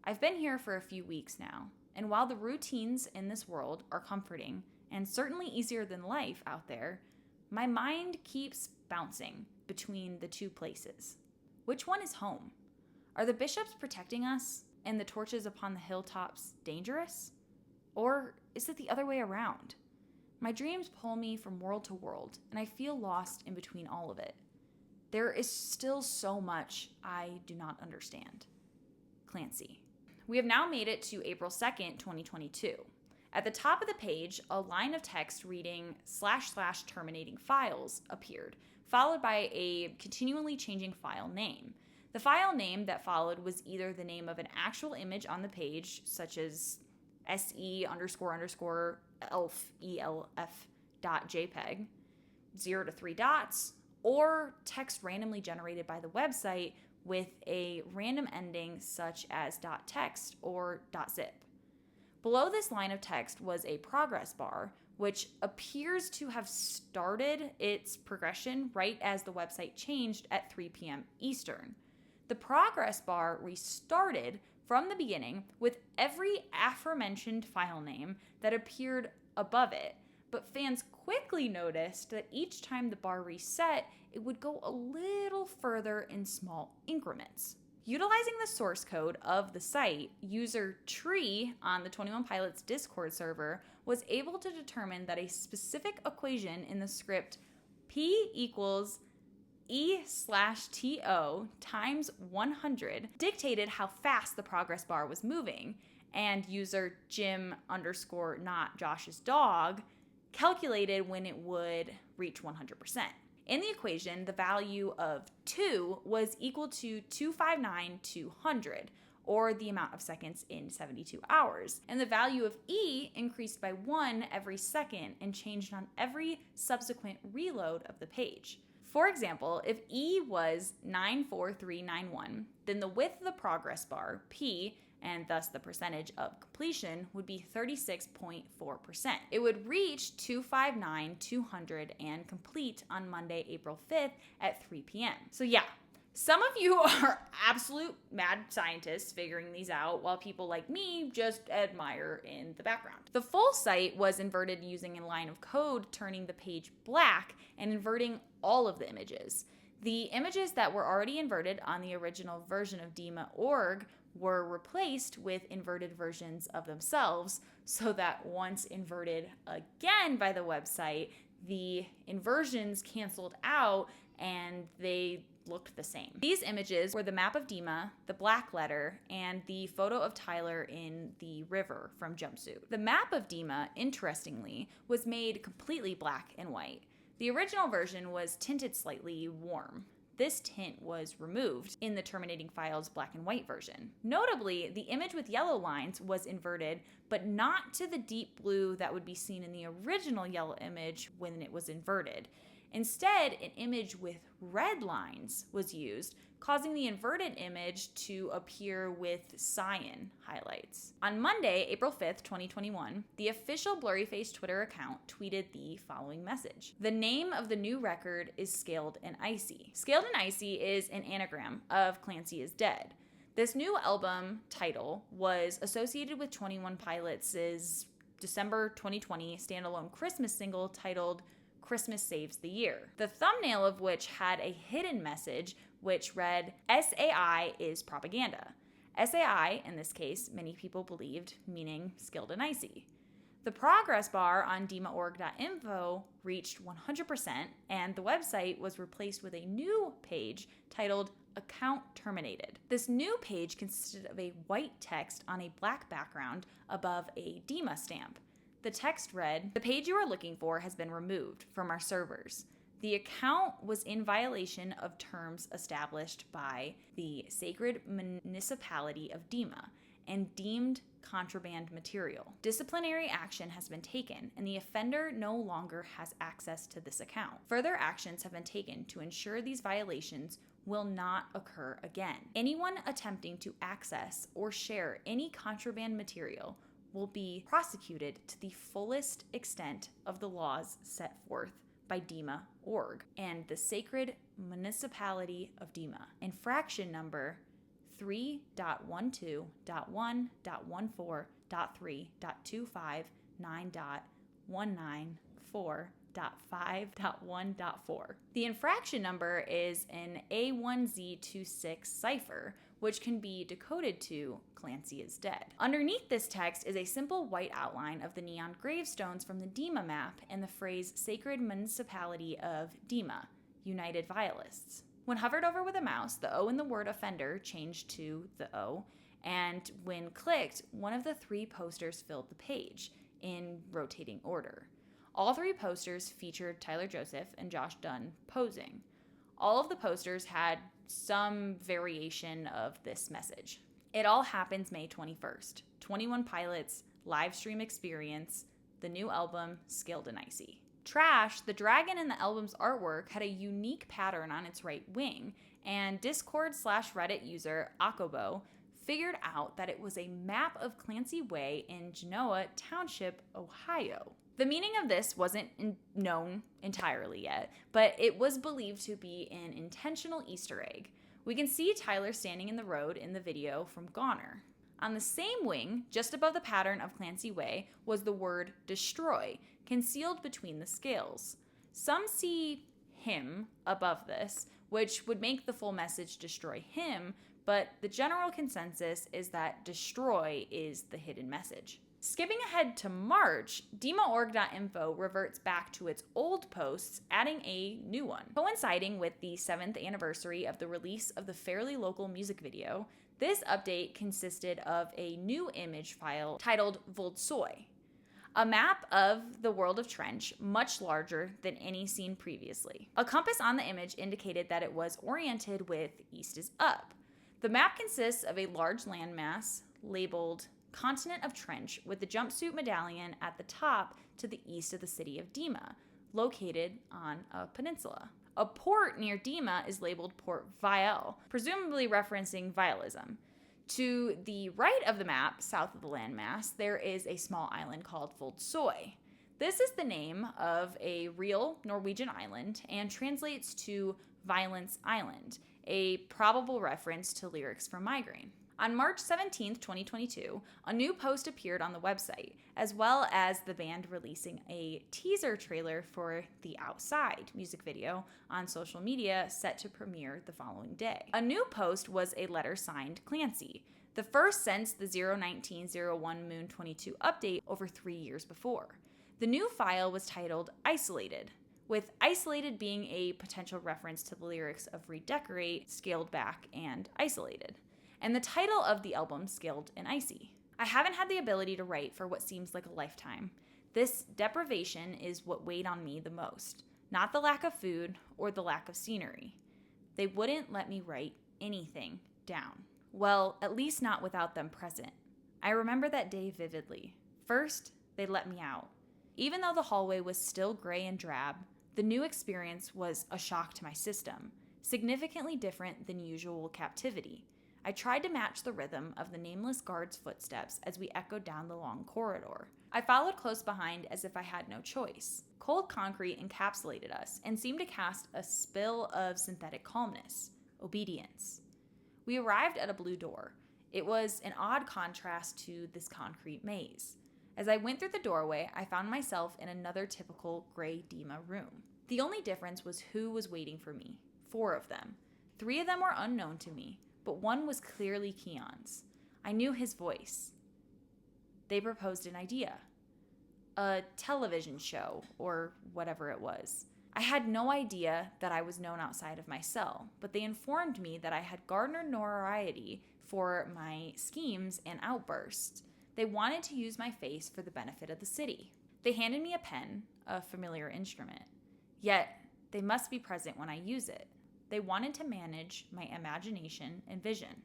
A: I've been here for a few weeks now, and while the routines in this world are comforting and certainly easier than life out there, my mind keeps bouncing between the two places. Which one is home? Are the bishops protecting us and the torches upon the hilltops dangerous? Or is it the other way around? My dreams pull me from world to world, and I feel lost in between all of it. There is still so much I do not understand. Clancy. We have now made it to April 2nd, 2022. At the top of the page, a line of text reading / terminating files appeared, followed by a continually changing file name. The file name that followed was either the name of an actual image on the page, such as se__elf.jpg, 0 to 3 dots, or text randomly generated by the website with a random ending such as .text or .zip. Below this line of text was a progress bar, which appears to have started its progression right as the website changed at 3 p.m. Eastern. The progress bar restarted from the beginning with every aforementioned file name that appeared above it, but fans quickly noticed that each time the bar reset, it would go a little further in small increments. Utilizing the source code of the site, user Tree on the 21 Pilots Discord server was able to determine that a specific equation in the script P equals E/TO times 100 dictated how fast the progress bar was moving, and user Jim_not Josh's dog calculated when it would reach 100%. In the equation, the value of 2 was equal to 259,200, or the amount of seconds in 72 hours. And the value of E increased by 1 every second and changed on every subsequent reload of the page. For example, if E was 94391, then the width of the progress bar, P, and thus the percentage of completion, would be 36.4%. It would reach 259,200 and complete on Monday, April 5th at 3 p.m. So yeah, some of you are absolute mad scientists figuring these out, while people like me just admire in the background. The full site was inverted using a line of code, turning the page black and inverting all of the images. The images that were already inverted on the original version of DMAORG were replaced with inverted versions of themselves, so that once inverted again by the website, the inversions canceled out and they looked the same. These images were the map of Dema, the black letter, and the photo of Tyler in the river from Jumpsuit. The map of Dema, interestingly, was made completely black and white. The original version was tinted slightly warm. This tint was removed in the terminating files black and white version. Notably, the image with yellow lines was inverted, but not to the deep blue that would be seen in the original yellow image when it was inverted. Instead, an image with red lines was used, causing the inverted image to appear with cyan highlights. On Monday, April 5th, 2021, the official Blurryface Twitter account tweeted the following message. The name of the new record is Scaled and Icy. Scaled and Icy is an anagram of Clancy is Dead. This new album title was associated with 21 Pilots' December 2020 standalone Christmas single titled Christmas Saves the Year, the thumbnail of which had a hidden message which read, SAI is propaganda. SAI, in this case, many people believed, meaning Skilled and Icy. The progress bar on DMAORG.INFO reached 100%, and the website was replaced with a new page titled Account Terminated. This new page consisted of a white text on a black background above a Dema stamp. The text read, "The page you are looking for has been removed from our servers. The account was in violation of terms established by the Sacred Municipality of Dema and deemed contraband material. Disciplinary action has been taken, and the offender no longer has access to this account. Further actions have been taken to ensure these violations will not occur again. Anyone attempting to access or share any contraband material will be prosecuted to the fullest extent of the laws set forth by DMAORG and the Sacred Municipality of Dema. Infraction number 3.12.1.259.194.5.1.4. The infraction number is an A1Z26 cipher, which can be decoded to Clancy is dead. Underneath this text is a simple white outline of the neon gravestones from the Dema map and the phrase Sacred Municipality of Dema, United Vialists. When hovered over with a mouse, the O in the word offender changed to the O, and when clicked, one of the 3 posters filled the page in rotating order. All 3 posters featured Tyler Joseph and Josh Dunn posing. All of the posters had some variation of this message. It all happens May 21st. 21 Pilots, Livestream Experience, the new album, Skilled and Icy. Trash, the dragon in the album's artwork, had a unique pattern on its right wing, and Discord/Reddit user Akobo figured out that it was a map of Clancy Way in Genoa Township, Ohio. The meaning of this wasn't known entirely yet, but it was believed to be an intentional Easter egg. We can see Tyler standing in the road in the video from Goner. On the same wing, just above the pattern of Clancy Way, was the word destroy, concealed between the scales. Some see him above this, which would make the full message destroy him, but the general consensus is that destroy is the hidden message. Skipping ahead to March, DMAORG.INFO reverts back to its old posts, adding a new one. Coinciding with the 7th anniversary of the release of the fairly local music video, this update consisted of a new image file titled Voldsøy, a map of the world of Trench, much larger than any seen previously. A compass on the image indicated that it was oriented with east is up. The map consists of a large landmass labeled Continent of Trench with the jumpsuit medallion at the top to the east of the city of Dema, located on a peninsula. A port near Dema is labeled Port Vial, presumably referencing Vialism. To the right of the map, south of the landmass, there is a small island called Voldsøy. This is the name of a real Norwegian island and translates to Violence Island, a probable reference to lyrics from Migraine. On March 17, 2022, a new post appeared on the website, as well as the band releasing a teaser trailer for the Outside music video on social media set to premiere the following day. A new post was a letter signed Clancy, the first since the 01901 Moon 22 update over 3 years before. The new file was titled Isolated, with Isolated being a potential reference to the lyrics of Redecorate, Scaled Back, and Isolated, and the title of the album, Skilled and Icy. I haven't had the ability to write for what seems like a lifetime. This deprivation is what weighed on me the most, not the lack of food or the lack of scenery. They wouldn't let me write anything down. Well, at least not without them present. I remember that day vividly. First, they let me out. Even though the hallway was still gray and drab, the new experience was a shock to my system, significantly different than usual captivity. I tried to match the rhythm of the nameless guard's footsteps as we echoed down the long corridor. I followed close behind as if I had no choice. Cold concrete encapsulated us and seemed to cast a spill of synthetic calmness, obedience. We arrived at a blue door. It was an odd contrast to this concrete maze. As I went through the doorway, I found myself in another typical gray Dema room. The only difference was who was waiting for me. 4 of them. 3 of them were unknown to me, but one was clearly Keons. I knew his voice. They proposed an idea. A television show, or whatever it was. I had no idea that I was known outside of my cell, but they informed me that I had garnered notoriety for my schemes and outbursts. They wanted to use my face for the benefit of the city. They handed me a pen, a familiar instrument. Yet, they must be present when I use it. They wanted to manage my imagination and vision.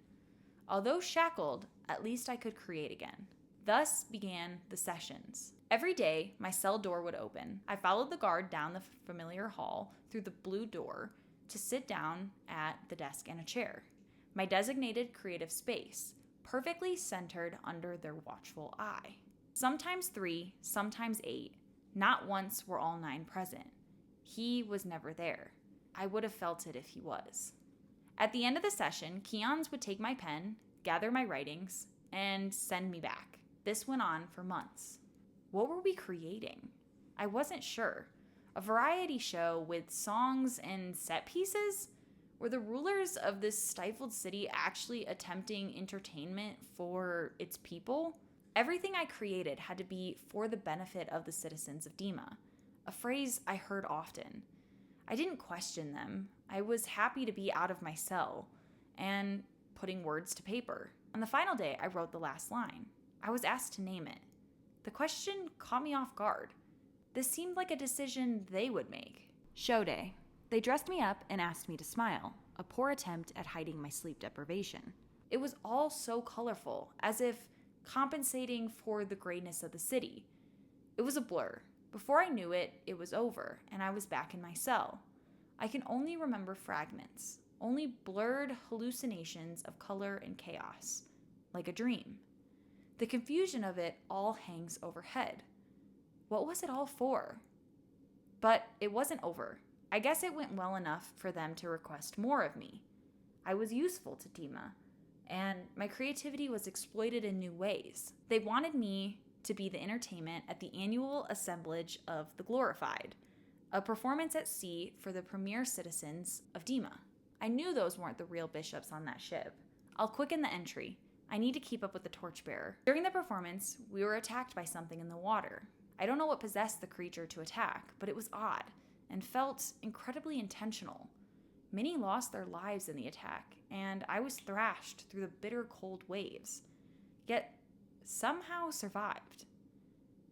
A: Although shackled, at least I could create again. Thus began the sessions. Every day, my cell door would open. I followed the guard down the familiar hall through the blue door to sit down at the desk and a chair. My designated creative space, perfectly centered under their watchful eye. Sometimes 3, sometimes 8. Not once were all 9 present. He was never there. I would have felt it if he was. At the end of the session, Keons would take my pen, gather my writings, and send me back. This went on for months. What were we creating? I wasn't sure. A variety show with songs and set pieces? Were the rulers of this stifled city actually attempting entertainment for its people? Everything I created had to be for the benefit of the citizens of Dema, a phrase I heard often. I didn't question them. I was happy to be out of my cell and putting words to paper. On the final day, I wrote the last line. I was asked to name it. The question caught me off guard. This seemed like a decision they would make. Show day. They dressed me up and asked me to smile, a poor attempt at hiding my sleep deprivation. It was all so colorful, as if compensating for the grayness of the city. It was a blur. Before I knew it, it was over, and I was back in my cell. I can only remember fragments, only blurred hallucinations of color and chaos, like a dream. The confusion of it all hangs overhead. What was it all for? But it wasn't over. I guess it went well enough for them to request more of me. I was useful to Dema, and my creativity was exploited in new ways. They wanted me to be the entertainment at the annual assemblage of the Glorified, a performance at sea for the premier citizens of Dema. I knew those weren't the real bishops on that ship. I'll quicken the entry. I need to keep up with the Torchbearer. During the performance, we were attacked by something in the water. I don't know what possessed the creature to attack, but it was odd and felt incredibly intentional. Many lost their lives in the attack, and I was thrashed through the bitter cold waves, yet somehow survived.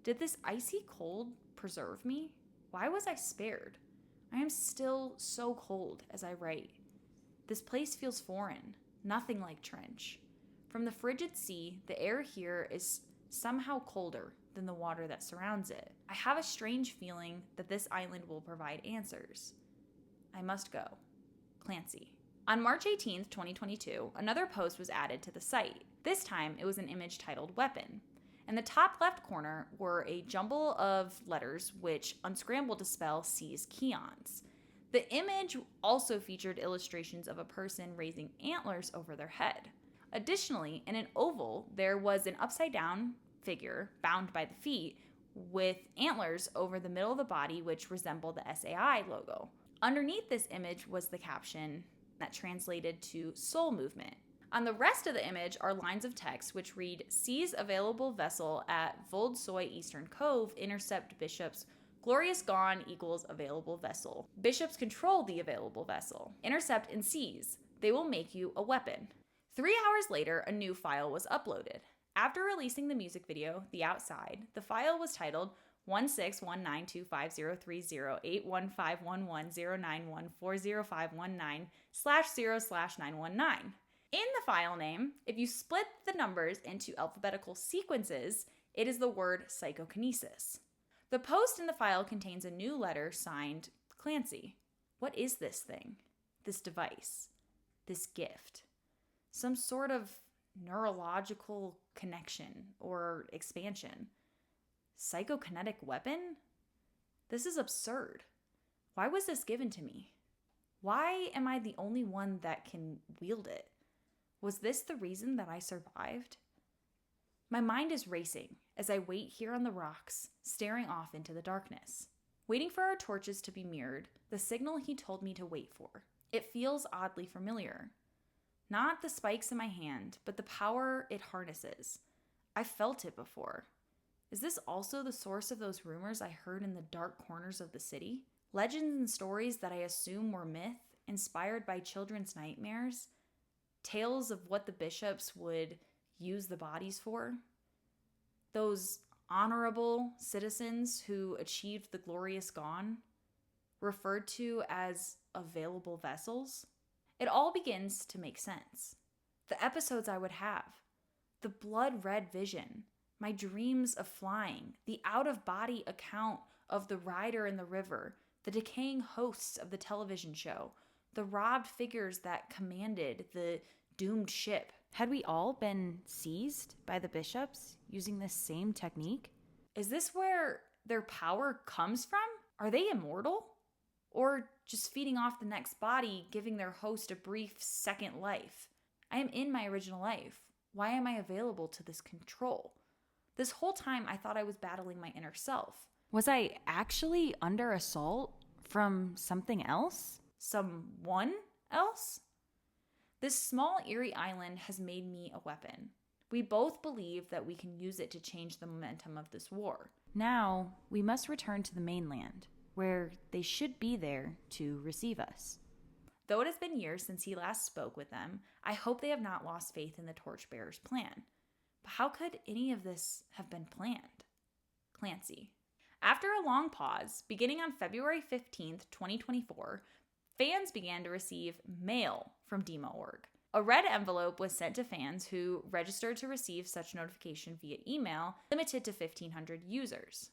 A: Did this icy cold preserve me? Why was I spared? I am still so cold as I write. This place feels foreign, nothing like Trench. From the frigid sea, the air here is somehow colder than the water that surrounds it. I have a strange feeling that this island will provide answers. I must go. Clancy. On March 18th, 2022, another post was added to the site. This time, it was an image titled Weapon. In the top left corner were a jumble of letters which unscrambled to spell C's Keons. The image also featured illustrations of a person raising antlers over their head. Additionally, in an oval, there was an upside-down figure bound by the feet with antlers over the middle of the body which resembled the SAI logo. Underneath this image was the caption that translated to Soul Movement. On the rest of the image are lines of text which read, "Seize available vessel at Voldsøy Eastern Cove, intercept bishops, glorious gone equals available vessel. Bishops control the available vessel. Intercept and seize. They will make you a weapon." 3 hours later, a new file was uploaded. After releasing the music video, The Outside, the file was titled 16192503081511091400519/0/919. In the file name, if you split the numbers into alphabetical sequences, it is the word psychokinesis. The post in the file contains a new letter signed Clancy. What is this thing? This device? This gift? Some sort of neurological connection or expansion? Psychokinetic weapon? This is absurd. Why was this given to me? Why am I the only one that can wield it? Was this the reason that I survived? My mind is racing as I wait here on the rocks, staring off into the darkness, waiting for our torches to be mirrored, the signal he told me to wait for. It feels oddly familiar. Not the spikes in my hand, but the power it harnesses. I felt it before. Is this also the source of those rumors I heard in the dark corners of the city? Legends and stories that I assume were myth, inspired by children's nightmares? Tales of what the bishops would use the bodies for? Those honorable citizens who achieved the glorious gone, referred to as available vessels? It all begins to make sense. The episodes I would have, the blood-red vision, my dreams of flying, the out-of-body account of the rider in the river, the decaying hosts of the television show, the robbed figures that commanded the doomed ship. Had we all been seized by the bishops using this same technique? Is this where their power comes from? Are they immortal? Or just feeding off the next body, giving their host a brief second life? I am in my original life. Why am I available to this control? This whole time I thought I was battling my inner self. Was I actually under assault from something else? Someone else? This small, eerie island has made me a weapon. We both believe that we can use it to change the momentum of this war. Now, we must return to the mainland, where they should be there to receive us. Though it has been years since he last spoke with them, I hope they have not lost faith in the Torchbearer's plan. But how could any of this have been planned? Clancy. After a long pause, beginning on February 15th, 2024, fans began to receive mail from DMAORG. A red envelope was sent to fans who registered to receive such notification via email, limited to 1,500 users.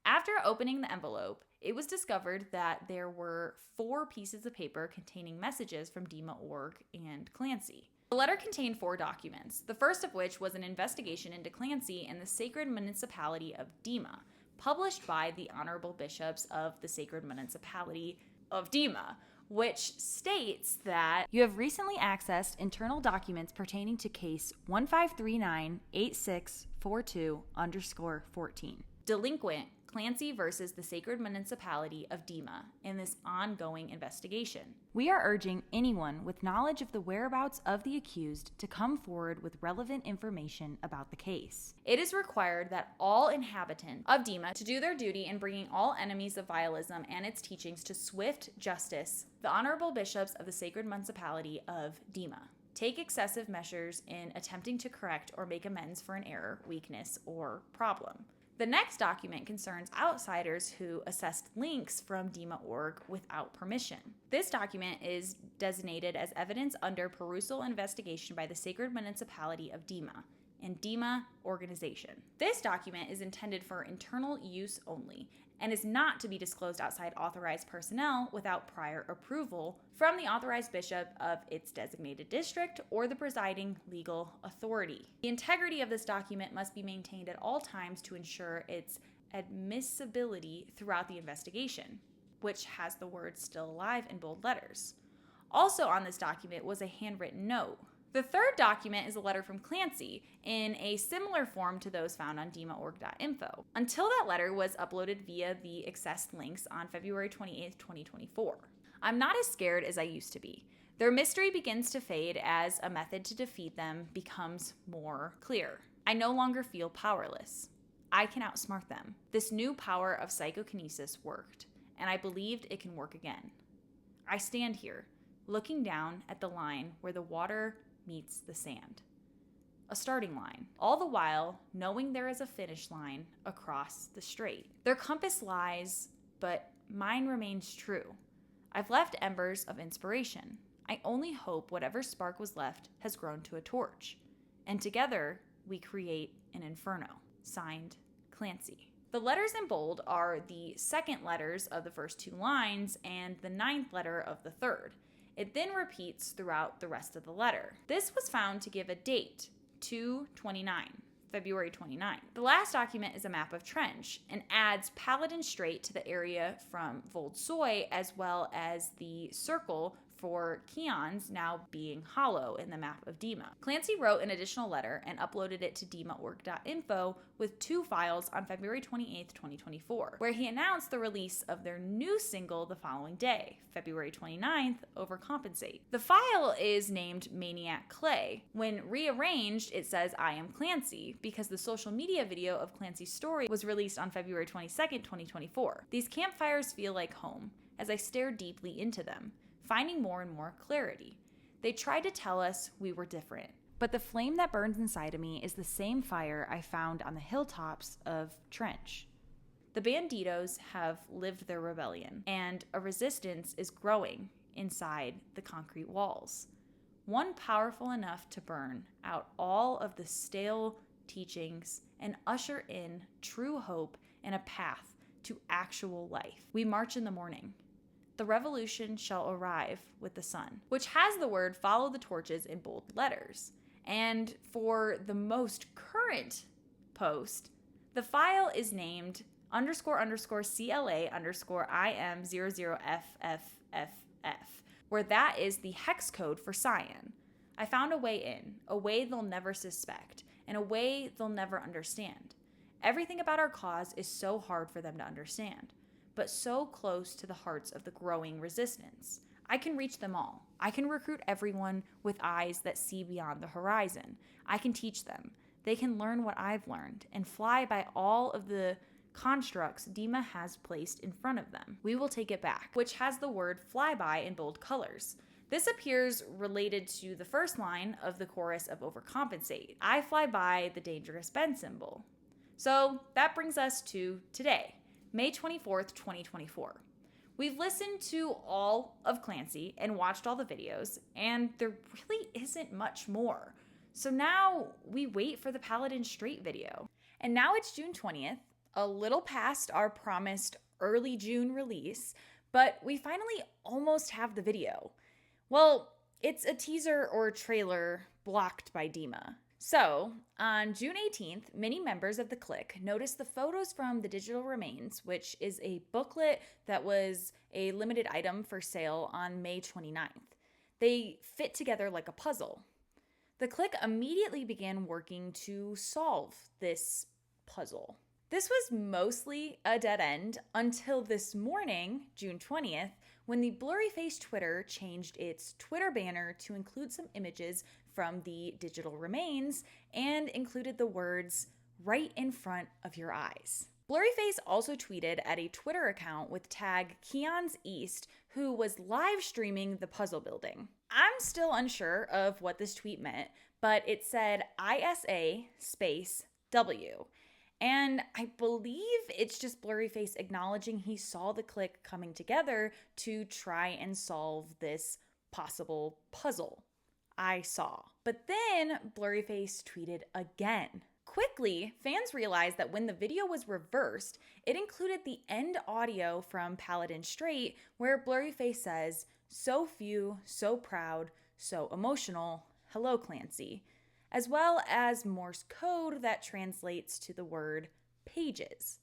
A: After opening the envelope, it was discovered that there were 4 pieces of paper containing messages from DMAORG and Clancy. The letter contained 4 documents, the first of which was an investigation into Clancy and the Sacred Municipality of Dema, published by the Honorable Bishops of the Sacred Municipality of Dema, which states that you have recently accessed internal documents pertaining to case 1539-8642-14. Delinquent Clancy versus the Sacred Municipality of Dema in this ongoing investigation. We are urging anyone with knowledge of the whereabouts of the accused to come forward with relevant information about the case. It is required that all inhabitants of Dema to do their duty in bringing all enemies of Vialism and its teachings to swift justice. The Honorable Bishops of the Sacred Municipality of Dema take excessive measures in attempting to correct or make amends for an error, weakness, or problem. The next document concerns outsiders who assessed links from DMAORG without permission. This document is designated as evidence under perusal investigation by the Sacred Municipality of Dema and Dema organization. This document is intended for internal use only and is not to be disclosed outside authorized personnel without prior approval from the authorized bishop of its designated district or the presiding legal authority. The integrity of this document must be maintained at all times to ensure its admissibility throughout the investigation, which has the words "still alive" in bold letters. Also on this document was a handwritten note. The third document is a letter from Clancy in a similar form to those found on DMAORG.INFO, until that letter was uploaded via the accessed links on February 28, 2024. I'm not as scared as I used to be. Their mystery begins to fade as a method to defeat them becomes more clear. I no longer feel powerless. I can outsmart them. This new power of psychokinesis worked, and I believed it can work again. I stand here, looking down at the line where the water meets the sand. A starting line. All the while, knowing there is a finish line across the strait. Their compass lies, but mine remains true. I've left embers of inspiration. I only hope whatever spark was left has grown to a torch. And together, we create an inferno. Signed, Clancy. The letters in bold are the second letters of the first 2 lines and the 9th letter of the third. It then repeats throughout the rest of the letter. This was found to give a date, 2/29, February 29. The last document is a map of Trench and adds Paladin Strait to the area from Voldsøy, as well as the circle for Keons now being hollow in the map of Dema. Clancy wrote an additional letter and uploaded it to DMAORG.INFO with 2 files on February 28, 2024, where he announced the release of their new single the following day, February 29th, Overcompensate. The file is named Maniac Clay. When rearranged, it says I am Clancy because the social media video of Clancy's story was released on February 22nd, 2024. These campfires feel like home as I stare deeply into them, finding more and more clarity. They tried to tell us we were different, but the flame that burns inside of me is the same fire I found on the hilltops of Trench. The Banditos have lived their rebellion, and a resistance is growing inside the concrete walls. One powerful enough to burn out all of the stale teachings and usher in true hope and a path to actual life. We march in the morning. The revolution shall arrive with the sun, which has the word follow the torches in bold letters. And for the most current post, the file is named __CLA_IM00FFFF, where that is the hex code for cyan. I found a way in, a way they'll never suspect, and a way they'll never understand. Everything about our cause is so hard for them to understand, but so close to the hearts of the growing resistance. I can reach them all. I can recruit everyone with eyes that see beyond the horizon. I can teach them. They can learn what I've learned and fly by all of the constructs Dema has placed in front of them. We will take it back, which has the word flyby in bold colors. This appears related to the first line of the chorus of Overcompensate. I fly by the dangerous bend symbol. So that brings us to today, May 24th, 2024. We've listened to all of Clancy and watched all the videos, and there really isn't much more. So now we wait for the Paladin Strait video. And now it's June 20th, a little past our promised early June release, but we finally almost have the video. Well, it's a teaser or trailer blocked by Dema. So, on June 18th, many members of the Clique noticed the photos from the Digital Remains, which is a booklet that was a limited item for sale on May 29th. They fit together like a puzzle. The Clique immediately began working to solve this puzzle. This was mostly a dead end until this morning, June 20th, when the Blurryface Twitter changed its Twitter banner to include some images from the Digital Remains and included the words, "right in front of your eyes." Blurryface also tweeted at a Twitter account with tag Keons East, who was live streaming the puzzle building. I'm still unsure of what this tweet meant, but it said ISA space W. And I believe it's just Blurryface acknowledging he saw the Clique coming together to try and solve this possible puzzle. I saw. But then Blurryface tweeted again. Quickly, fans realized that when the video was reversed, it included the end audio from Paladin Strait, where Blurryface says, "So few, so proud, so emotional, hello Clancy," as well as Morse code that translates to the word pages.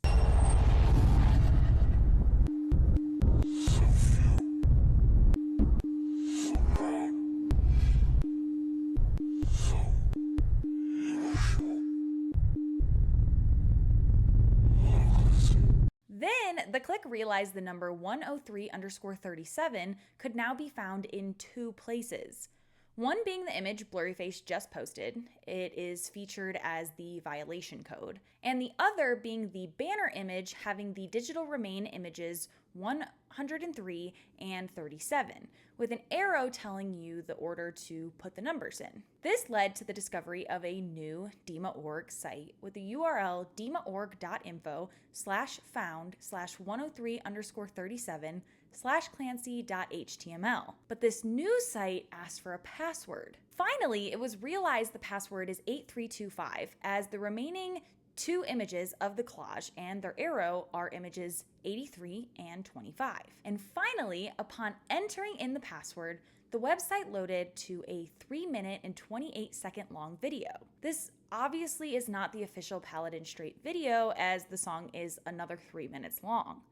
A: Then the Clique realized the number 103_37 could now be found in two places. One being the image Blurryface just posted. It is featured as the violation code. And the other being the banner image having the digital remain images 103 and 37, with an arrow telling you the order to put the numbers in. This led to the discovery of a new DMAORG site with the URL DMAORG.info/found/103_37/Clancy.html. But this new site asked for a password. Finally, it was realized the password is 8325, as the remaining two images of the collage and their arrow are images 83 and 25. And finally, upon entering in the password, the website loaded to a 3-minute and 28-second long video. This obviously is not the official Paladin Strait video, as the song is another 3 minutes long.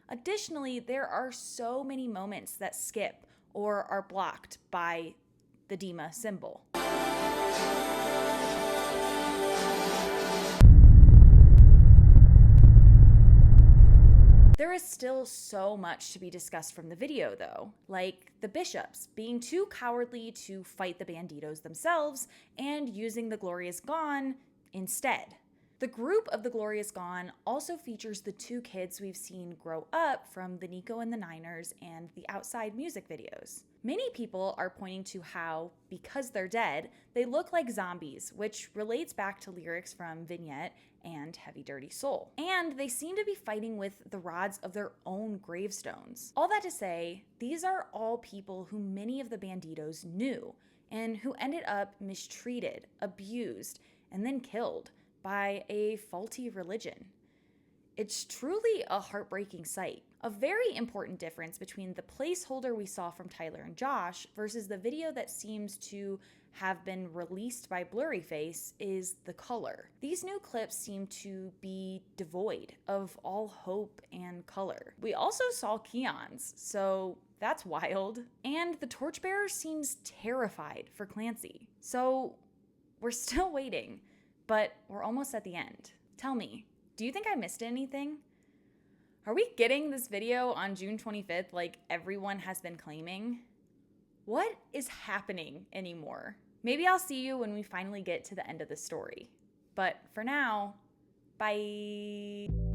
A: Additionally, there are so many moments that skip or are blocked by the Dema symbol. There is still so much to be discussed from the video, though, like the bishops being too cowardly to fight the Banditos themselves and using the Glorious Gone instead. The group of the Glorious Gone also features the two kids we've seen grow up from the Nico and the Niners and the Outside music videos. Many people are pointing to how, because they're dead, they look like zombies, which relates back to lyrics from Vignette and HeavyDirtySoul. And they seem to be fighting with the rods of their own gravestones. All that to say, these are all people who many of the Banditos knew, and who ended up mistreated, abused, and then killed by a faulty religion. It's truly a heartbreaking sight. A very important difference between the placeholder we saw from Tyler and Josh versus the video that seems to have been released by Blurryface is the color. These new clips seem to be devoid of all hope and color. We also saw Keons, so that's wild. And the Torchbearer seems terrified for Clancy. So we're still waiting, but we're almost at the end. Tell me, do you think I missed anything? Are we getting this video on June 25th like everyone has been claiming? What is happening anymore? Maybe I'll see you when we finally get to the end of the story. But for now, bye.